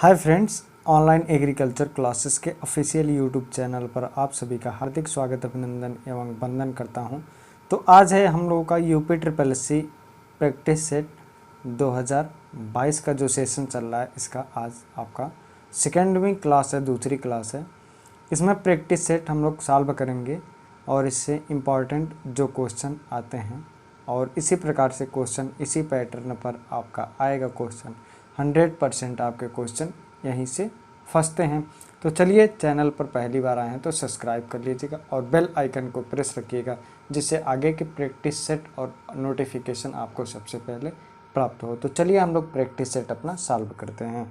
Hi friends, online agriculture classes के official YouTube channel पर आप सभी का हार्दिक स्वागत, अभिनंदन एवं वंदन करता हूं। तो आज है हम लोगों का UP triple S C practice set 2022 का जो सेशन चल रहा है, इसका आज आपका सेकेंडवीं क्लास है, दूसरी क्लास है। इसमें प्रैक्टिस सेट हम लोग सॉल्व करेंगे और इससे इम्पॉर्टेंट जो क्वेश्चन आते हैं और इसी प्रकार से क्वेश्चन इसी पैटर्न पर आपका आएगा क्वेश्चन 100% आपके क्वेश्चन यहीं से फंसते हैं। तो चलिए, चैनल पर पहली बार आए हैं तो सब्सक्राइब कर लीजिएगा और बेल आइकन को प्रेस रखिएगा, जिससे आगे के प्रैक्टिस सेट और नोटिफिकेशन आपको सबसे पहले प्राप्त हो। तो चलिए हम लोग प्रैक्टिस सेट अपना सॉल्व करते हैं।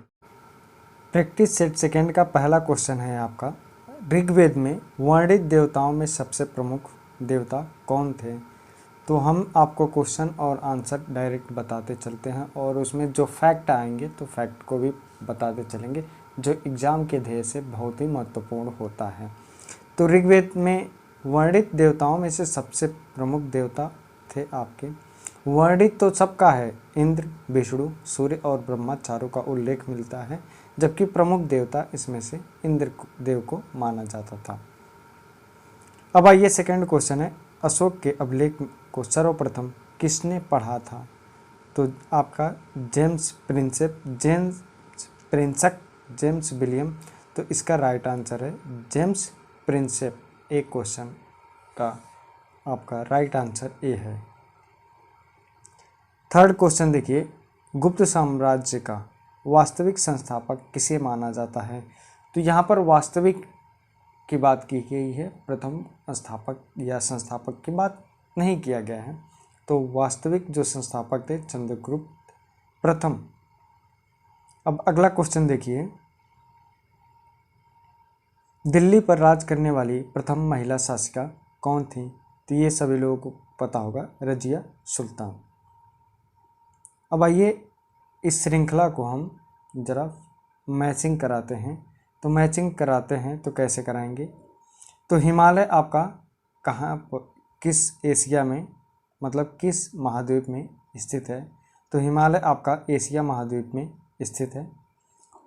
प्रैक्टिस सेट सेकेंड का पहला क्वेश्चन है आपका, ऋग्वेद में वर्णित देवताओं में सबसे प्रमुख देवता कौन थे। तो हम आपको क्वेश्चन और आंसर डायरेक्ट बताते चलते हैं और उसमें जो फैक्ट आएंगे तो फैक्ट को भी बताते चलेंगे, जो एग्ज़ाम के ध्येय से बहुत ही महत्वपूर्ण होता है। तो ऋग्वेद में वर्णित देवताओं में से सबसे प्रमुख देवता थे आपके, वर्णित तो सबका है, इंद्र, विष्णु, सूर्य और ब्रह्मा चारों का उल्लेख मिलता है, जबकि प्रमुख देवता इसमें से इंद्र देव को माना जाता था। अब आइए सेकंड क्वेश्चन है, अशोक के अभिलेख को सर्वप्रथम किसने पढ़ा था। तो आपका जेम्स विलियम। तो इसका राइट आंसर है जेम्स प्रिंसेप। एक क्वेश्चन का आपका राइट आंसर ए है। थर्ड क्वेश्चन देखिए, गुप्त साम्राज्य का वास्तविक संस्थापक किसे माना जाता है। तो यहाँ पर वास्तविक की बात की गई है, प्रथम स्थापक या संस्थापक की बात नहीं किया गया है। तो वास्तविक जो संस्थापक थे चंद्रगुप्त प्रथम। अब अगला क्वेश्चन देखिए, दिल्ली पर राज करने वाली प्रथम महिला शासिका कौन थी। तो ये सभी लोगों को पता होगा, रजिया सुल्तान। अब आइए इस श्रृंखला को हम जरा मैचिंग कराते हैं। तो मैचिंग कराते हैं तो कैसे कराएंगे। तो हिमालय आपका कहाँ किस एशिया में, मतलब किस महाद्वीप में स्थित है। तो हिमालय आपका एशिया महाद्वीप में स्थित है।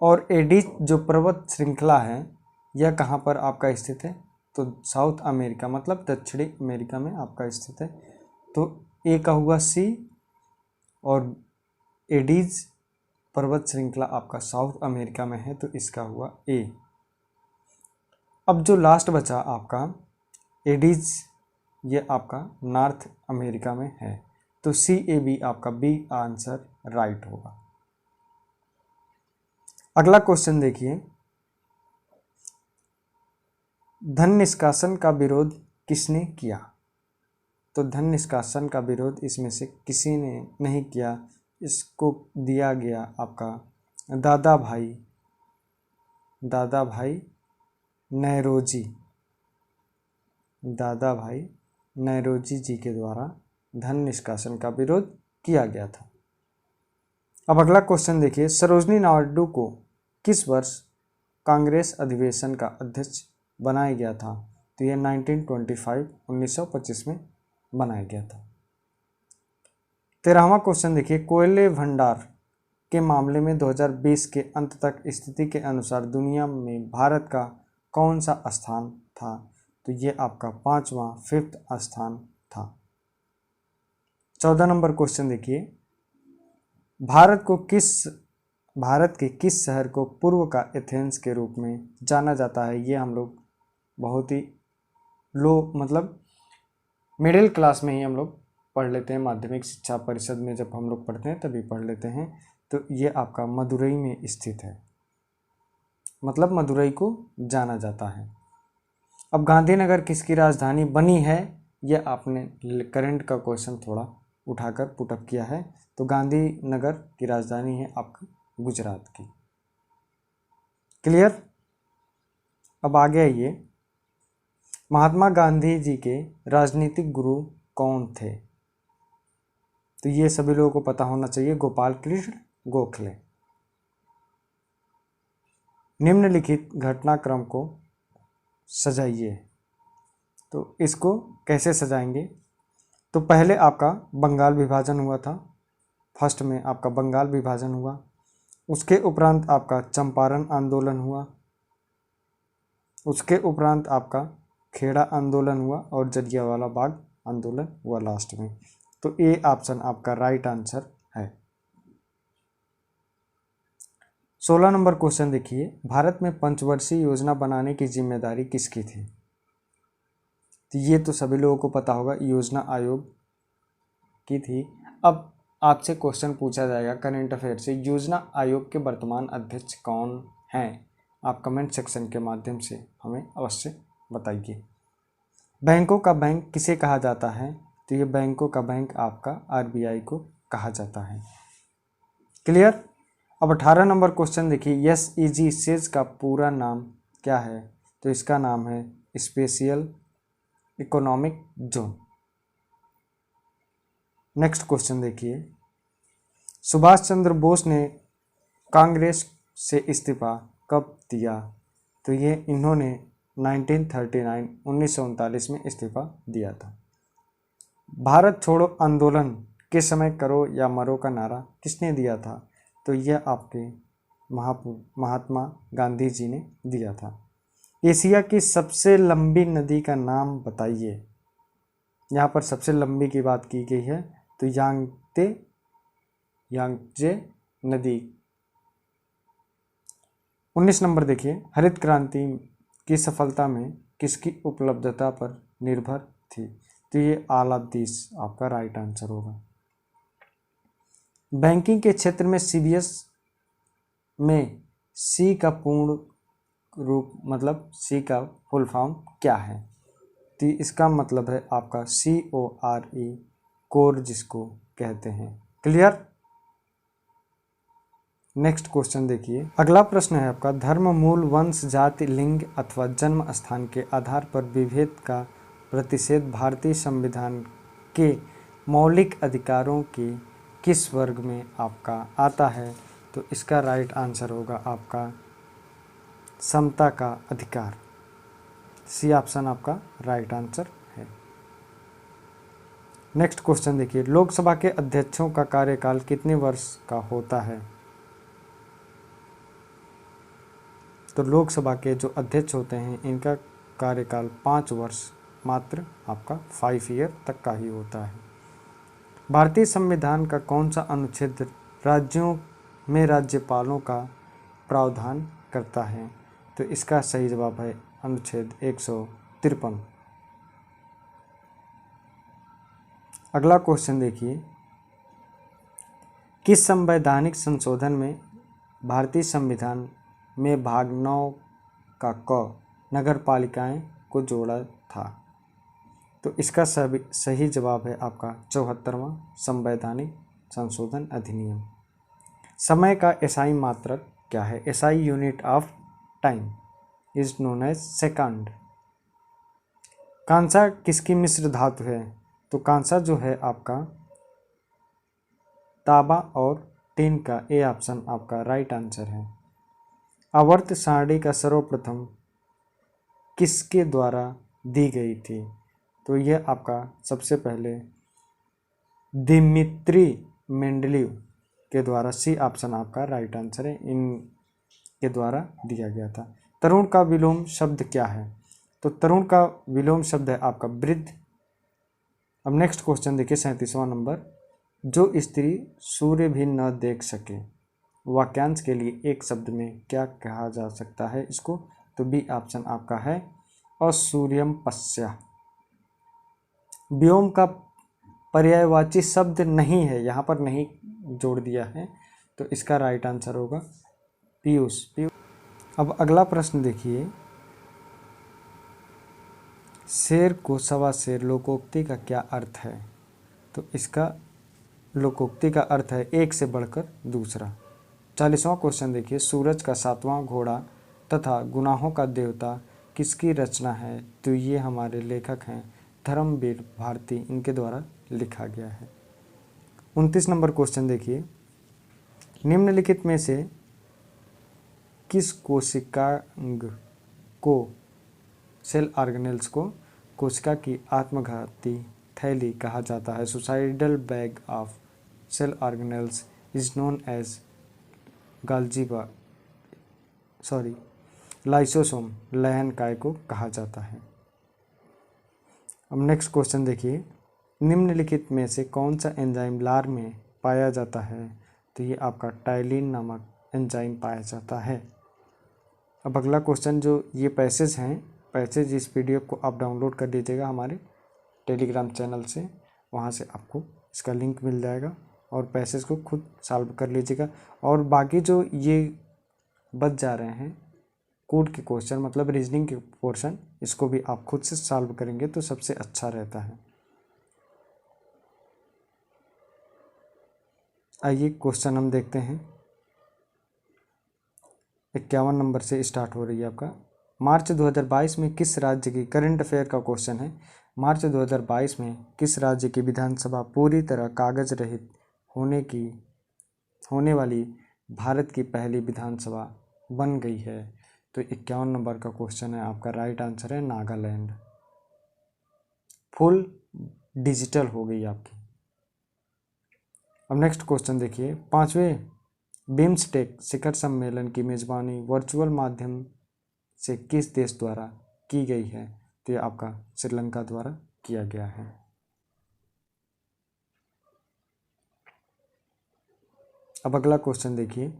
और एडीज जो पर्वत श्रृंखला है यह कहाँ पर आपका स्थित है। तो साउथ अमेरिका, मतलब दक्षिणी अमेरिका में आपका स्थित है। तो ए का हुआ सी और एडीज पर्वत श्रृंखला आपका साउथ अमेरिका में है, तो इसका हुआ ए। अब जो लास्ट बचा आपका एडीज, ये आपका नॉर्थ अमेरिका में है। तो सी ए बी आपका बी आंसर राइट होगा। अगला क्वेश्चन देखिए, धन निष्कासन का विरोध किसने किया। तो धन निष्कासन का विरोध इसमें से किसी ने नहीं किया, इसको दिया गया आपका दादा भाई नौरोजी जी के द्वारा धन निष्कासन का विरोध किया गया था। अब अगला क्वेश्चन देखिए, सरोजनी नायडू को किस वर्ष कांग्रेस अधिवेशन का अध्यक्ष बनाया गया था। तो यह 1925 में बनाया गया था। 13वां क्वेश्चन देखिए, कोयले भंडार के मामले में 2020 के अंत तक स्थिति के अनुसार दुनिया में भारत का कौन सा स्थान था। तो ये आपका 5th स्थान था। 14 नंबर क्वेश्चन देखिए, भारत के किस शहर को पूर्व का एथेंस के रूप में जाना जाता है। ये हम लोग बहुत ही लो, मतलब मिडिल क्लास में ही हम लोग पढ़ लेते हैं, माध्यमिक शिक्षा परिषद में जब हम लोग पढ़ते हैं तभी पढ़ लेते हैं। तो ये आपका मदुरई में स्थित है, मतलब मदुरई को जाना जाता है। अब गांधीनगर किसकी राजधानी बनी है, ये आपने करंट का क्वेश्चन थोड़ा उठाकर पुटअप किया है। तो गांधीनगर की राजधानी है आपकी गुजरात की। क्लियर। अब आगे आइए, महात्मा गांधी जी के राजनीतिक गुरु कौन थे। तो ये सभी लोगों को पता होना चाहिए, गोपाल कृष्ण गोखले। निम्नलिखित घटनाक्रम को सजाइए। तो इसको कैसे सजाएंगे। तो पहले आपका बंगाल विभाजन हुआ था, फर्स्ट में आपका बंगाल विभाजन हुआ। उसके उपरांत आपका चंपारण आंदोलन हुआ, उसके उपरांत आपका खेड़ा आंदोलन हुआ और जलियांवाला बाग आंदोलन हुआ लास्ट में। तो ए ऑप्शन आपका राइट आंसर है। 16 नंबर क्वेश्चन देखिए, भारत में पंचवर्षीय योजना बनाने की जिम्मेदारी किसकी थी? तो ये तो सभी लोगों को पता होगा, योजना आयोग की थी। अब आपसे क्वेश्चन पूछा जाएगा करंट अफेयर से, योजना आयोग के वर्तमान अध्यक्ष कौन हैं? आप कमेंट सेक्शन के माध्यम से हमें अवश्य बताइए। बैंकों का बैंक किसे कहा जाता है? तो ये बैंकों का बैंक आपका आरबीआई को कहा जाता है। क्लियर? अब 18 नंबर क्वेश्चन देखिए, एसईजी सेज का पूरा नाम क्या है? तो इसका नाम है special economic zone. Next question देखिए, सुभाष चंद्र बोस ने कांग्रेस से इस्तीफा कब दिया? तो ये इन्होंने 1939 में इस्तीफा दिया था। भारत छोड़ो आंदोलन के समय करो या मरो का नारा किसने दिया था? तो यह आपके महात्मा गांधी जी ने दिया था। एशिया की सबसे लंबी नदी का नाम बताइए। यहाँ पर सबसे लंबी की बात की गई है, तो यांगजे नदी। 19 नंबर देखिए, हरित क्रांति की सफलता में किसकी उपलब्धता पर निर्भर थी? तो ये ऑल ऑफ दिस आपका राइट आंसर होगा। बैंकिंग के क्षेत्र में सीबीएस में सी का पूर्ण रूप मतलब सी का फुल फॉर्म क्या है? तो इसका मतलब है आपका CORE, कोर जिसको कहते हैं। क्लियर? नेक्स्ट क्वेश्चन देखिए, अगला प्रश्न है आपका, धर्म, मूल, वंश, जाति, लिंग अथवा जन्म स्थान के आधार पर विभेद का प्रतिषेध भारतीय संविधान के मौलिक अधिकारों के किस वर्ग में आपका आता है? तो इसका राइट आंसर होगा आपका समता का अधिकार। सी ऑप्शन आपका राइट आंसर है। नेक्स्ट क्वेश्चन देखिए, लोकसभा के अध्यक्षों का कार्यकाल कितने वर्ष का होता है? तो लोकसभा के जो अध्यक्ष होते हैं इनका कार्यकाल 5 वर्ष मात्र आपका 5 ईयर तक का ही होता है। भारतीय संविधान का कौन सा अनुच्छेद राज्यों में राज्यपालों का प्रावधान करता है? तो इसका सही जवाब है अनुच्छेद 153। अगला क्वेश्चन देखिए, किस संवैधानिक संशोधन में भारतीय संविधान में भाग 9 का क नगर पालिकाएं को जोड़ा था? तो इसका सही जवाब है आपका 74वां संवैधानिक संशोधन अधिनियम। समय का एसआई मात्रक क्या है? SI unit of time is known as second. कांसा किसकी मिश्र धातु है? तो कांसा जो है आपका तांबा और टिन का। ए ऑप्शन आपका राइट आंसर है। आवर्त सारणी का सर्वप्रथम किसके द्वारा दी गई थी? तो यह आपका सबसे पहले दिमित्री मेंडलीव के द्वारा। सी ऑप्शन आपका राइट आंसर है, इनके द्वारा दिया गया था। तरुण का विलोम शब्द क्या है? तो तरुण का विलोम शब्द है आपका वृद्ध। अब नेक्स्ट क्वेश्चन देखिए 37वां नंबर, जो स्त्री सूर्य भी न देख सके, वाक्यांश के लिए एक शब्द में क्या कहा जा सकता है इसको? तो बी ऑप्शन आपका है असूर्यम पश्या। व्योम का पर्यायवाची शब्द नहीं है, यहाँ पर नहीं जोड़ दिया है, तो इसका राइट आंसर होगा पीयूष। अब अगला प्रश्न देखिए, शेर को सवा शेर लोकोक्ति का क्या अर्थ है? तो इसका लोकोक्ति का अर्थ है एक से बढ़कर दूसरा। 40वां क्वेश्चन देखिए, सूरज का 7वां घोड़ा तथा गुनाहों का देवता किसकी रचना है? तो ये हमारे लेखक हैं धर्मवीर भारती, इनके द्वारा लिखा गया है। 29 नंबर क्वेश्चन देखिए, निम्नलिखित में से किस कोशिकांग को, सेल ऑर्गेनेल्स को कोशिका की आत्मघाती थैली कहा जाता है? Suicidal bag of cell organelles is known as गाल्जीबा लाइसोसोम लयन काय को कहा जाता है। अब नेक्स्ट क्वेश्चन देखिए, निम्नलिखित में से कौन सा एंजाइम लार में पाया जाता है? तो ये आपका टाइलिन नामक एंजाइम पाया जाता है। अब अगला क्वेश्चन, जो ये पैसेज हैं, पैसेज इस पीडीएफ को आप डाउनलोड कर लीजिएगा हमारे टेलीग्राम चैनल से, वहाँ से आपको इसका लिंक मिल जाएगा और पैसेज को खुद सॉल्व कर लीजिएगा। और बाकी जो ये बच जा रहे हैं कोड के क्वेश्चन, मतलब रीजनिंग के पोर्शन, इसको भी आप खुद से सॉल्व करेंगे तो सबसे अच्छा रहता है। आइए क्वेश्चन हम देखते हैं। 51 नंबर से स्टार्ट हो रही है आपका। मार्च 2022 में किस राज्य की, करंट अफेयर का क्वेश्चन है, मार्च 2022 में किस राज्य की विधानसभा पूरी तरह कागज रहित होने वाली भारत की पहली विधानसभा बन गई है? तो 51 नंबर का क्वेश्चन है आपका, राइट आंसर है नागालैंड। फुल डिजिटल हो गई आपकी। अब नेक्स्ट क्वेश्चन देखिए, 5वें बिम्स्टेक शिखर सम्मेलन की मेजबानी वर्चुअल माध्यम से किस देश द्वारा की गई है? तो ये आपका श्रीलंका द्वारा किया गया है। अब अगला क्वेश्चन देखिए,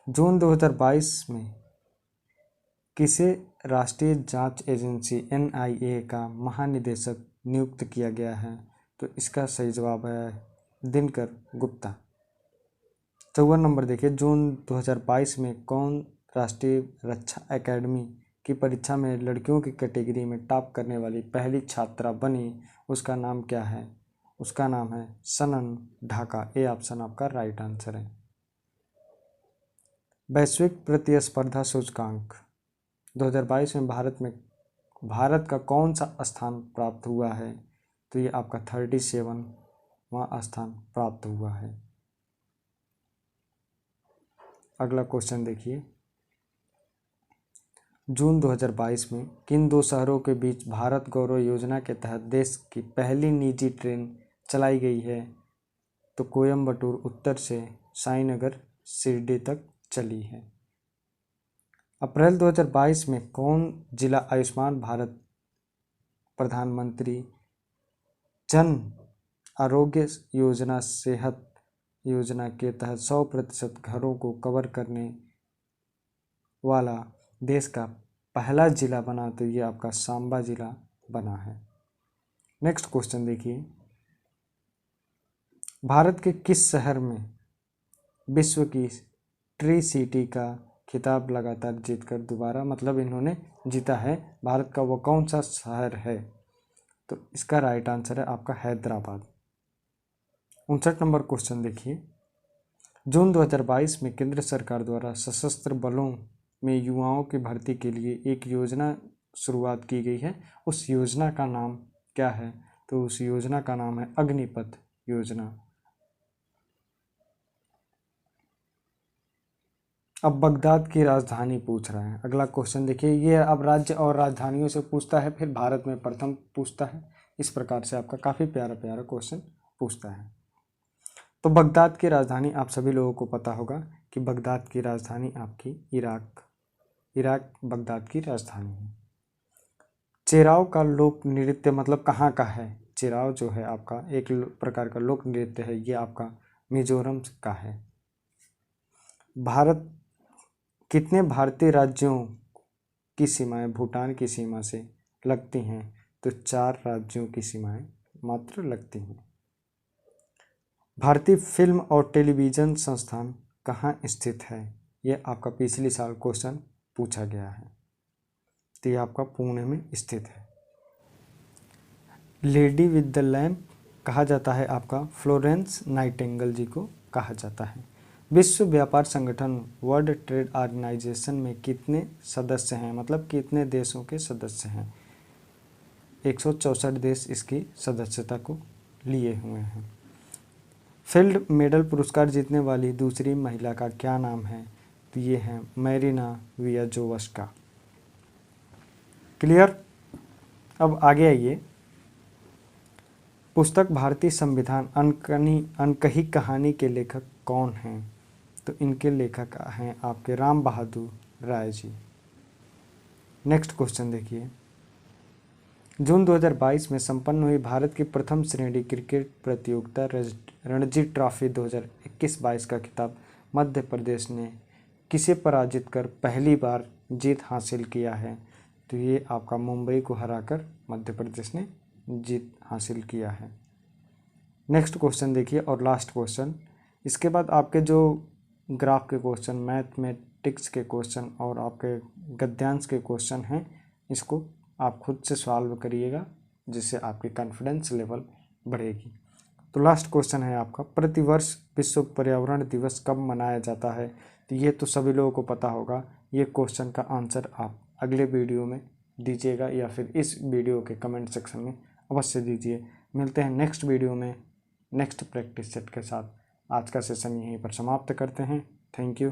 जून 2022 में किसे राष्ट्रीय जांच एजेंसी NIA का महानिदेशक नियुक्त किया गया है? तो इसका सही जवाब है दिनकर गुप्ता। 54 नंबर देखिए, जून 2022 में कौन राष्ट्रीय रक्षा एकेडमी की परीक्षा में लड़कियों की कैटेगरी में टॉप करने वाली पहली छात्रा बनी? उसका नाम क्या है? उसका नाम है सनन ढाका। ए ऑप्शन आपका राइट आंसर है। वैश्विक प्रतिस्पर्धा सूचकांक 2022 में भारत का कौन सा स्थान प्राप्त हुआ है? तो ये आपका 37वां स्थान प्राप्त हुआ है। अगला क्वेश्चन देखिए, जून 2022 में किन दो शहरों के बीच भारत गौरव योजना के तहत देश की पहली निजी ट्रेन चलाई गई है? तो कोयम्बटूर उत्तर से साईनगर शिरडी तक चली है। अप्रैल 2022 में कौन जिला आयुष्मान भारत प्रधानमंत्री जन आरोग्य योजना सेहत योजना के तहत 100% घरों को कवर करने वाला देश का पहला जिला बना? तो ये आपका सांबा जिला बना है। नेक्स्ट क्वेश्चन देखिए, भारत के किस शहर में विश्व की ट्री सिटी का खिताब लगातार जीतकर दोबारा, मतलब इन्होंने जीता है, भारत का वो कौन सा शहर है? तो इसका राइट आंसर है आपका हैदराबाद। 59 नंबर क्वेश्चन देखिए, जून 2022 में केंद्र सरकार द्वारा सशस्त्र बलों में युवाओं की भर्ती के लिए एक योजना शुरुआत की गई है। उस योजना का नाम क्या है? तो उस योजना का नाम है अग्निपथ योजना। अब बगदाद की राजधानी पूछ रहा है। अगला क्वेश्चन देखिए, ये अब राज्य और राजधानियों से पूछता है, फिर भारत में प्रथम पूछता है। इस प्रकार से आपका काफ़ी प्यारा प्यारा क्वेश्चन पूछता है। तो बगदाद की राजधानी आप सभी लोगों को पता होगा कि बगदाद की राजधानी आपकी इराक बगदाद की राजधानी है। चेराव का लोक नृत्य मतलब कहाँ का है? चेराव जो है आपका एक प्रकार का लोक नृत्य है, ये आपका मिजोरम का है। भारत कितने भारतीय राज्यों की सीमाएं भूटान की सीमा से लगती हैं? तो 4 राज्यों की सीमाएं मात्र लगती हैं। भारतीय फिल्म और टेलीविज़न संस्थान कहाँ स्थित है? ये आपका पिछले साल क्वेश्चन पूछा गया है। तो ये आपका पुणे में स्थित है। लेडी विद द लैम्प कहा जाता है आपका फ्लोरेंस नाइटिंगेल जी को कहा जाता है। विश्व व्यापार संगठन वर्ल्ड ट्रेड ऑर्गेनाइजेशन में कितने सदस्य हैं, मतलब कितने देशों के सदस्य हैं? 164 देश इसकी सदस्यता को लिए हुए हैं। फील्ड मेडल पुरस्कार जीतने वाली दूसरी महिला का क्या नाम है? तो ये है मैरिना वियाजोवस्का। क्लियर? अब आगे आइए, पुस्तक भारतीय संविधान अनकही कहानी के लेखक कौन हैं? तो इनके लेखक हैं आपके राम बहादुर राय जी। नेक्स्ट क्वेश्चन देखिए, जून 2022 में संपन्न हुई भारत की प्रथम श्रेणी क्रिकेट प्रतियोगिता रणजी ट्रॉफी 2021-22 का खिताब मध्य प्रदेश ने किसे पराजित कर पहली बार जीत हासिल किया है? तो ये आपका मुंबई को हराकर मध्य प्रदेश ने जीत हासिल किया है। नेक्स्ट क्वेश्चन देखिए और लास्ट क्वेश्चन। इसके बाद आपके जो ग्राफ के क्वेश्चन, मैथमेटिक्स के क्वेश्चन और आपके गद्यांश के क्वेश्चन हैं, इसको आप खुद से सॉल्व करिएगा, जिससे आपकी कॉन्फिडेंस लेवल बढ़ेगी। तो लास्ट क्वेश्चन है आपका, प्रतिवर्ष विश्व पर्यावरण दिवस कब मनाया जाता है? तो ये तो सभी लोगों को पता होगा। ये क्वेश्चन का आंसर आप अगले वीडियो में दीजिएगा या फिर इस वीडियो के कमेंट सेक्शन में अवश्य दीजिए। मिलते हैं नेक्स्ट वीडियो में नेक्स्ट प्रैक्टिस सेट के साथ। आज का सेशन यहीं पर समाप्त करते हैं। Thank you.